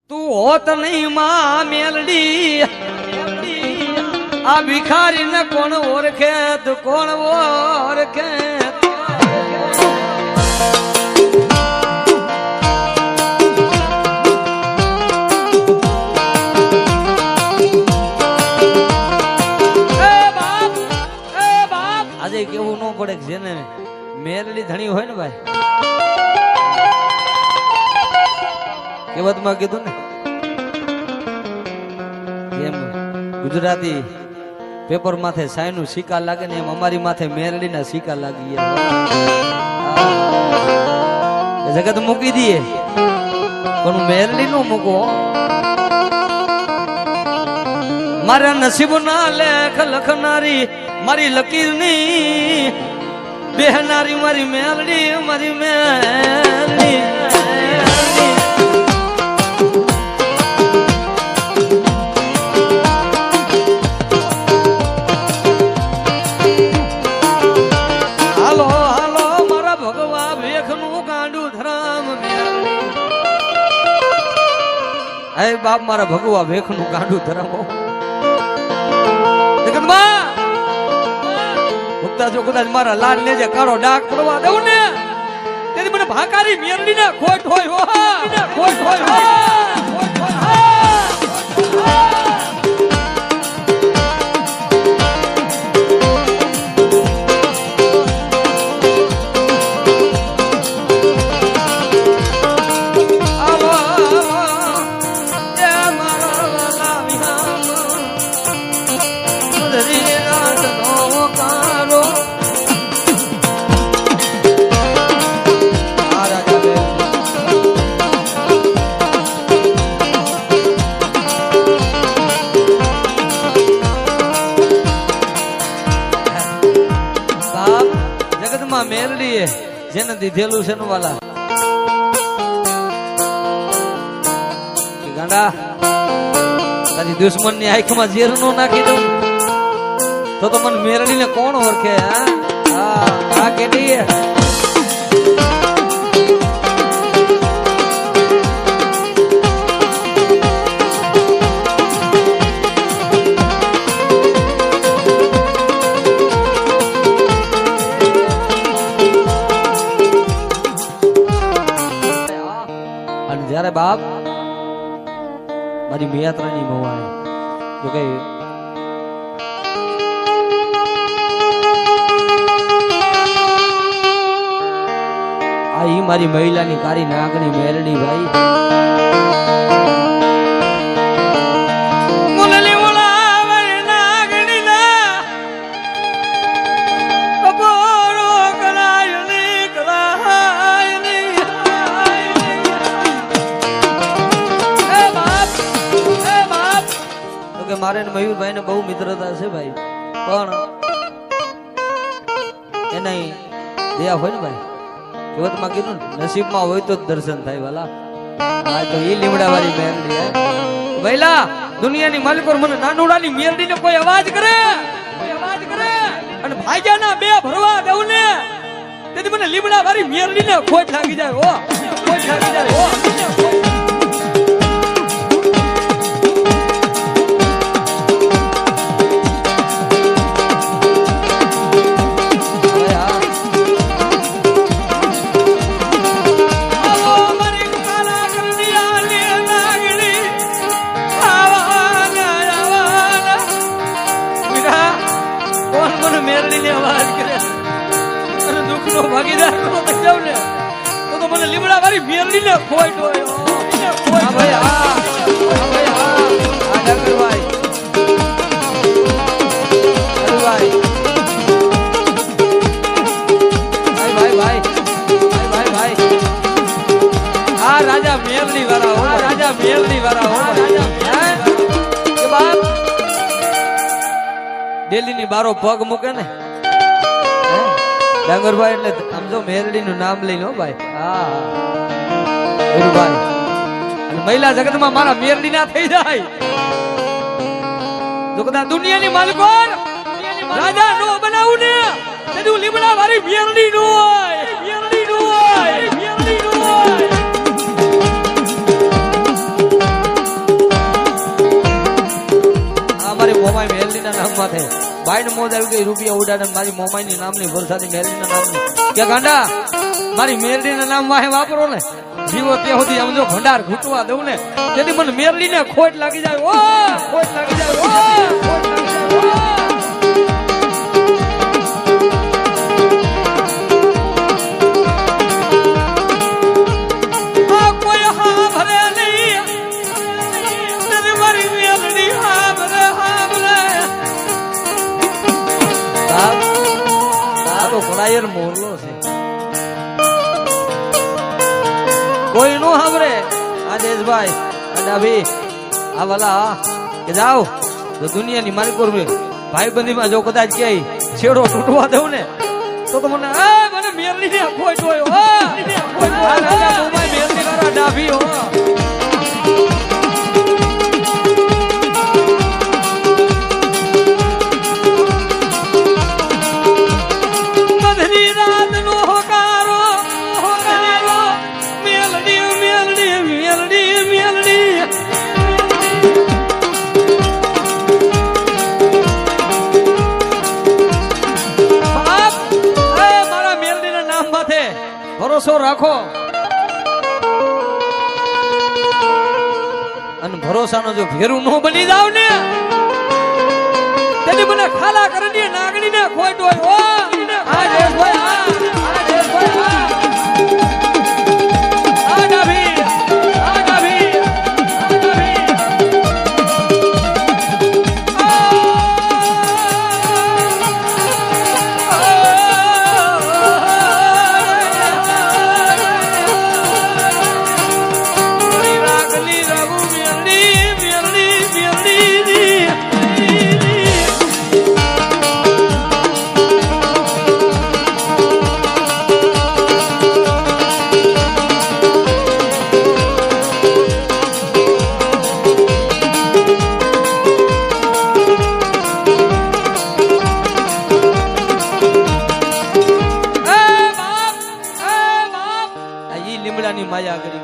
તું હોત નહીં માં મેલડી આ ભિખારી ને કોણ ઓળખે તો કોણ ઓળખે આજે કેવું ન પડે જેને મેલડી ધણી હોય ને ભાઈ કહેવતમાં કીધું ને જેમ ગુજરાતી પેપર માથે સાયનું સિક્કા લાગે ને એમ અમારી માથે મેરડીના સિક્કા લાગી જગત મૂકી દઈએ પણ મેરડી નું મૂકો મારા નસીબ ના લેખ લખનારી મારી લકીર ની બેહનારી મારી મેરડી મારી મેરડી બાપ મારા ભગવા ભેખ નું કાંડું ધરાવો જો કદાચ મારા લાડ ને જે કાળો ડાક પડવા દઉં ને તેથી મને ભાકારી મેરડી ને ખોટ હોય ખોટ હોય મેરડી જેને દીધેલું છે ને વાલા ગાંડા તારી દુશ્મન ની આંખમાં ઝેર નો નાખી દઉં તો મને મેરડી ને કોણ ઓળખે હા કેટી જયારે બાપ મારી મિયાત્રાની મોવાય જો કે આ ઈ મારી મહિલાની કારી નાગણી મેરડી ભાઈ મારે મયુરભાઈ ને બહુ મિત્રતા છે ભાઈ પણ એના દયા હોય ને ભાઈ કહેવતમાં કીધું નસીબમાં હોય તો જ દર્શન થાય વાલા આ તો ઈ લીમડા વાળી મેરડી ભાઈલા દુનિયાની માલિકો મને નાનુડાની મેરડી ને કોઈ અવાજ કરે અને ભાગ્યાના બે ભરવા દઉં ને તેથી મને લીમડા વાળી મેરડી ને ખોટ લાગી જાય ખોટ લાગી જાય ભાગીદાર થઈ જાવ ને તો મને લીમડા વાળી મેરડી ને ખોટ હોય ભાઈ આ ડાકરભાઈ ભાઈ આ રાજા મેરડી વાળા કે બાપ દિલ્હી ની બારો પગ મૂકે ને ડાંગરભાઈ એટલે સમજો મેરડી નું નામ લઈ લો ભાઈ ભાઈ અને મહિલા જગત માં મારા મેરડી ના થઈ જાય જો કદાચ દુનિયાની માલિકો રાજા નો બનાવું ને તેનું લીમડા વાળી મેરડી નો હોય મેરડી નો હોય મેરડીના નામ માથે ભાઈને મોજ આવી ગઈ રૂપિયા ઉડાડે મારી મોમાઈની નામની વરસાદી મેરડીના નામની કે ગાંડા મારી મેરડીના નામ વાહે વાપરો ને જીવો ત્યાં સુધી આમ જો ભંડાર ઘૂંટવા દઉં ને તેથી મને મેરડીને ખોટ લાગી જાય ઓ ખોટ લાગી જાય ઓ ખોટ લાગી જાય ઘોડાયર મોરલો છે કોઈ નો સાંભળે આ દેશભાઈ ડાભી આ વાલા કે જાઓ તો દુનિયાની માલિકોર ભાઈ બંધીમાં જો કદાચ ક્યાંય છેડો તૂટવા દઉં ને તો મને મને મેરલી ને કોઈ જોયો મેરલી વાળા ડાભી હો ભરોસો રાખો અને ભરોસાનો જો ભેરું ન બની જાવ ને તેની મને ખાલા કરી નાગણી ને ખોટ હોય આ દેશભાઈ આ દેશભાઈ આ ડાભી આ ડાભી લીમડાની માયા કરી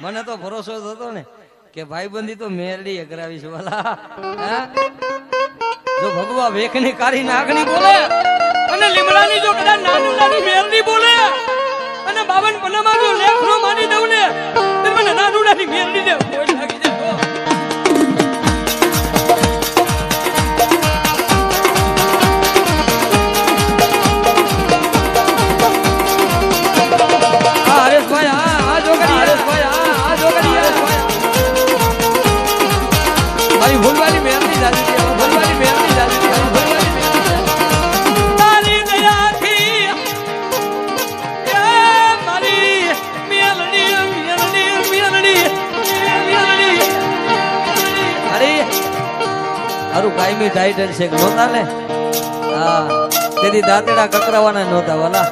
મને તો ભરોસો થતો ને કે ભાઈબંધી તો મેરડી કરાવીશ વાલા જો ભગવા વેખની કારી નાગણી બોલે અને લીમડાની જો કદાચ નાનું નાની મેરડી બોલે અને 52 પન્નામાં જો લેખનો માની દઉં ને તો મને નાનું નાની મેરડી ને કોઈ લાગી જાય હરેશભાઈ આ જો કરી હરેશભાઈ આ જો કરી હરેશભાઈ મારી ભૂલવાની મેરડી જાજી છે ભૂલવાની મેરડી જાજી છે ભૂલવાની તારી દયાથી એ મારી મેરડી મેરડી મેરડી મેરડી અરે આરું કાયમી ટાઈટલ છે નહોતા ને હા તેની દાંતડા કકરાવાના નહોતા વાલા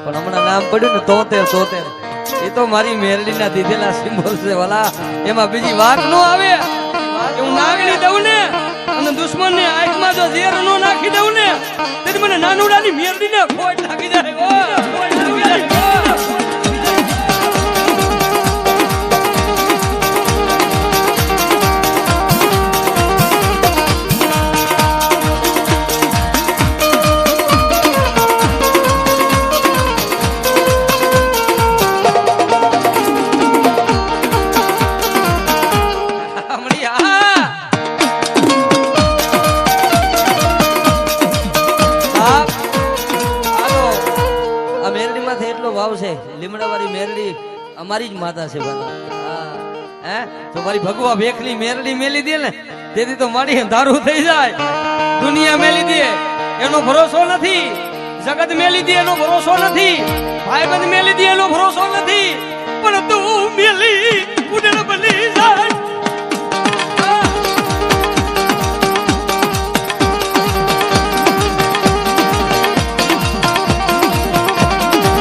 પણ હમણાં નામ પડ્યું ને તોતેર એ તો મારી મેરડીના દીધેલા સિમ્બોલ છે વાલા એમાં બીજી વાત ન આવે હું નાગણી દઉં ને અને દુશ્મન ને આંખમાં જો ઝેર નો નાખી દઉં ને તેથી મને નાનુડાની મેરડી ને ખોટ લાગી જાય ખોટ લાગી જાય લીમડાવાળી મેરડી અમારી જ માતા છે હે તો મારી ભગવા વેખની મેરડી મેલી દે ને તેથી તો મારી દારૂ થઈ જાય દુનિયા મેલી દે એનો ભરોસો નથી જગત મેલી દે એનો ભરોસો નથી ભાઈબંધ મેલી દે એનો ભરોસો નથી પણ તું મેલી ઉડેલ બની જાય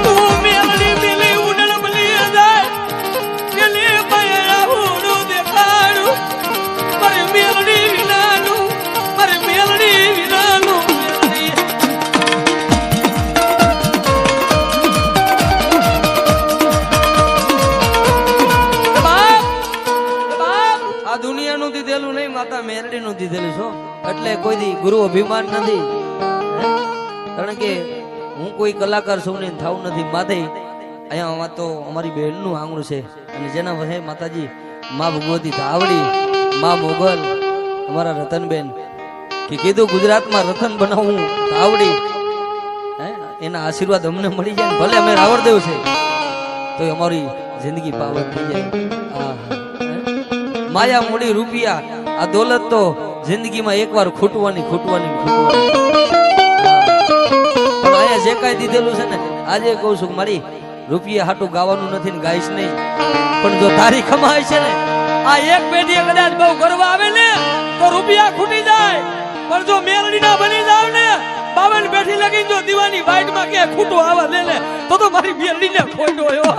તું મેલડી ગુરુ અભિમાન નથી, કારણ કે હું કોઈ કલાકાર છું ને થાવું નથી માથે. અહીંયા તો અમારી બહેનનું આંગણું છે અને જેના વહે માતાજી મા ભગવતી ધાવડી, મા મોગલ, અમારા રતનબેન કે કીધું ગુજરાતમાં રતન બનાવવું ધાવડી, એના આશીર્વાદ અમને મળી જાય. ભલે અમે રાવણદેવ છે તો અમારી જિંદગી પાવન થઈ જાય. માયા મૂડી રૂપિયા આ દોલત તો જિંદગીમાં એકવાર ખૂટવાની. પણ અહીંયા જે કાંઈ દીધેલું છે ને, આજે કહું છું મારી રૂપિયા હાટું ગાવાનું નથી ને ગાઈશ નહીં, પણ જો તારી કમાય છે ને, આ એક પેઢી કદાચ બહુ ગરવા આવે ને તો રૂપિયા ખૂટી જાય, પણ જો મેલડી ના બની જાવ ને, 52 પેઢી લગીને જો દીવાની વાઈટ માં કે ખૂટો આવા લે ને, તો મારી મેલડી ને ખોટો હોય.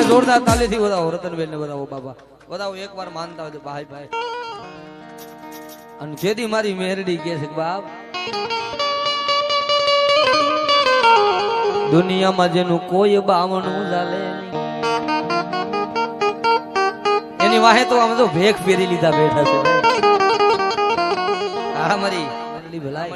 જોરદાર તાલીથી વધાવો રતનબેન ને વધાવો બાબા, વધાવો એકવાર માનતા હોય ભાઈ ભાઈ. અને જેથી મારી મેરડી કે છે બાપ, દુનિયામાં જેનું કોઈ બાવણું ચાલે એની વાહે તો આમ તો ભેખ ફેરી લીધા બેઠા છે. આ મારી મેરડી ભલાઈ.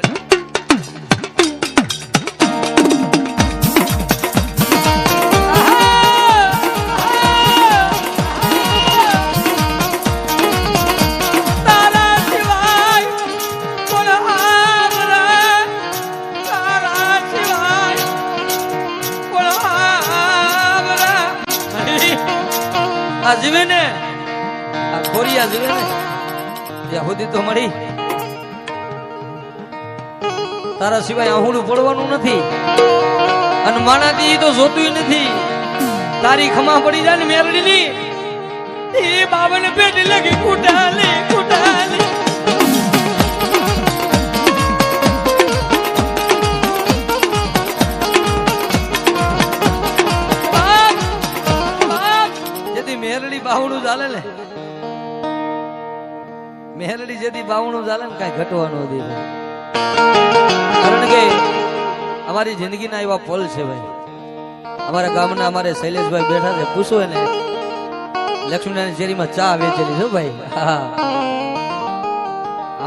આ જીવે ને, આ ખોરિયા જીવે ને ત્યાં સુધી તો મળી તારા સિવાય આહુડું પડવાનું નથી, અને માણાથી તો જોતું નથી. તારી ખમા પડી જાય ને મેરડી ની, એ બાબાને પેટી લગી કુટાલી. મેરડી બાવણું ચાલે ને, મેરડી જેથી બાવણું ચાલે ને કઈ ઘટવાનું નથી. કારણ કે અમારી જિંદગીના એવા પલ છે ભાઈ. અમારા ગામના અમારે શૈલેષભાઈ બેઠા છે, પૂછો એને લક્ષ્મીનારાયણ શેરીમાં ચા વેચેલી છે ભાઈ. હા,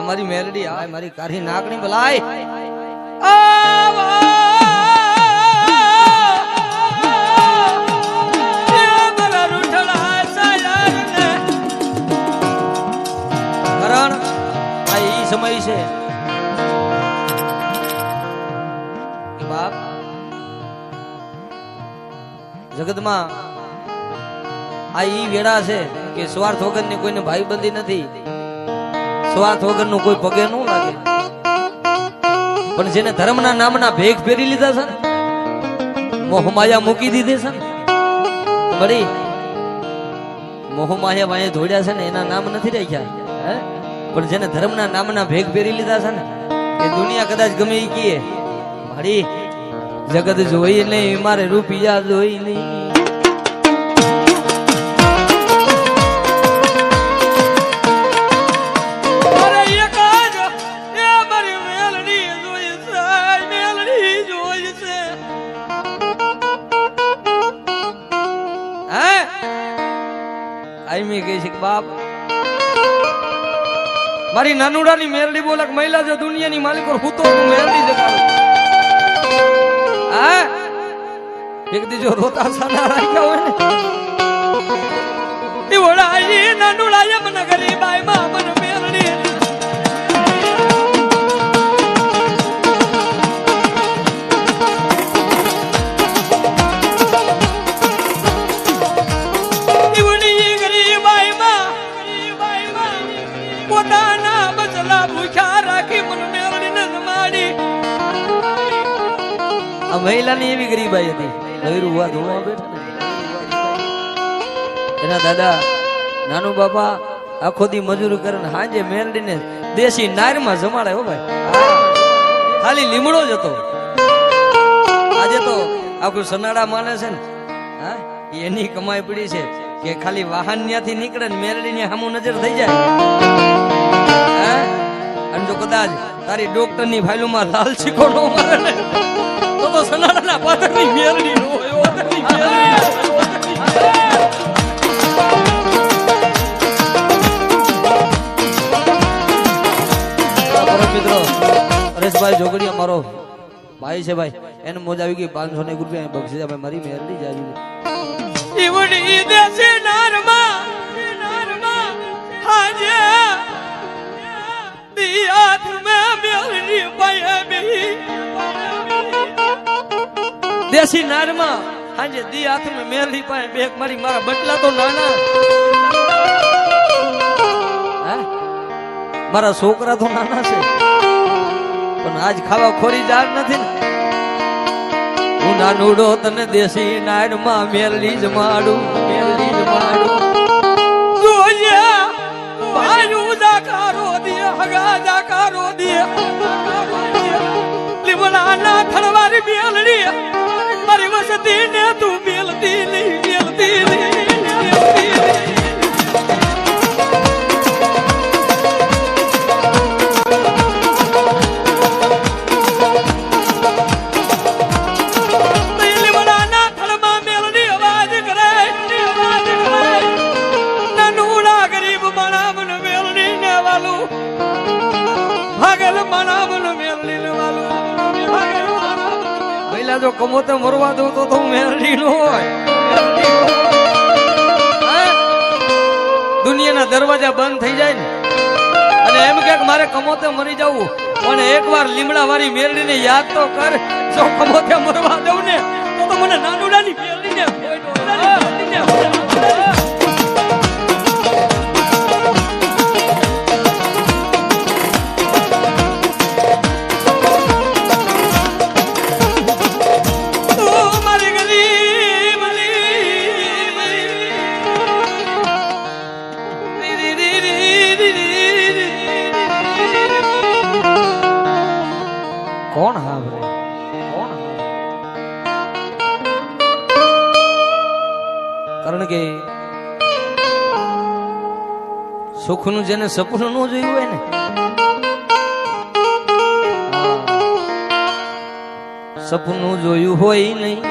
અમારી મેરડી આ મારી કાઢી નાકણી ભલાય. સમય છે બાપ, જગતમાં આ ઈ વેળા છે કે સ્વાર્થ વગરની કોઈને ભાઈબંધી નથી, સ્વાર્થ વગરનું કોઈ પગે ન લાગે. પણ જેને ધર્મના નામના ભેગ ફેરી લીધા છે ને, મોહમાયા મૂકી દીધી છે ને, બળી મોહમાયા વાંહે ધોડ્યા છે ને, એના નામ નથી રાખ્યા. પણ જેને ધર્મના નામના ભેગ ફેરી લીધા છે ને, એ દુનિયા કદાચ ગમે એ કીએ મારી જગત જોઈ નહીં, મારે રૂપિયા જોઈ નહીં. આઈ કહે છે કે બાપ મારી નાનુડાની મેરડી બોલક મહિલા જો દુનિયાની માલિકો હું તો મેરડી જગાડું. હા, એક દી જો રોતા સાના રાખ્યા હોય ને, એ ઓળાઈ નાનુડા મને ગરીબાઈ માં મને મેરડી. મહિલાની એવી ગરીબાઈ હતી, એના દાદા નાનું બાપા આખો દી મજૂરી કરે ને હાજે મેરડીને દેશી નારમાં જમાડે. હો ભાઈ, ખાલી લીમડો જ હતો. આજે તો આખું સનાડા માને છે ને, હા, એની કમાઈ પડી છે કે ખાલી વાહન ત્યાંથી નીકળે ને મેરડી ની સામું નજર થઈ જાય. હા, જો કદાચ તારી ડોક્ટર ની ફાઇલોમાં લાલ સિક્કો નો મારે ને તો સનાડાના પાથરની મેરડી નો મિત્રો હરેશભાઈ જોગડી અમારો ભાઈ છે ભાઈ એને મોજ આવી ગઈ 500 રૂપિયા બક્ષીસ ભાઈ મારી મેરડી જ આવી ઈવડી દેશે નારમાં હાજે દિયાત મે મેરડી પાયે બેહી દેશી નારમાં હાજે દિયાત મે મેરડી પાયે બેક મારી મારા બટલા તો નાના હે મારા છોકરા તો નાના છે પણ આજ ખાવા ખોરી જાર નથી ને હું નાનુડો તને દેશી નારમાં મેરડી જ માડું જોઈએ ભાઈ જાકારો દે હગા જાકારો દે લીમડા ના થળવારી મેલડી મારી વસતી ને તું મેલતી નહીં જો કમોતે મરવા દઉં તો હું મેરડી નો હોય દુનિયાના દરવાજા બંધ થઈ જાય ને અને એમ કે મારે કમોતે મરી જવું પણ એકવાર લીમડા વાળી મેરડી ને યાદ તો કર જો કમોતે મરવા દઉં ને તો મને નાનુડાની મેરડી ને કોણ હાવરે કારણ કે સુખનું જેને સપનું ન જોયું હોય ને સપનું જોયું હોય નહીં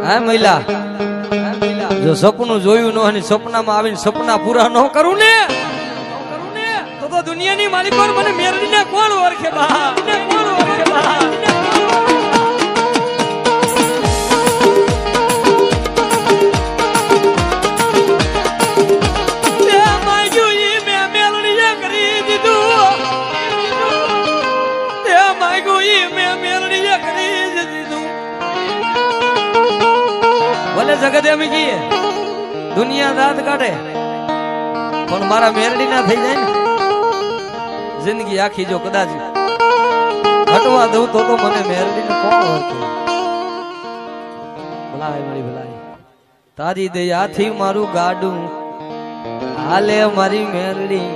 હા મહિલા જો સપનું જોયું ન હોય સપનામાં આવીને સપના પૂરા ન કરું ને તો દુનિયાની માલિકો મને મેરડીને કોણ ઓળખે બા ભલે જગત એમ કહીએ દુનિયા દાંત કાઢે પણ મારા મેરડી ના થઈ જાય ને જિંદગી આખી જો કદાચ હટવા દઉં તો મને મેરડી ને કોણ ઓળખે ભલાય તારી દયાથી મારું ગાડું હાલે મારી મેરડી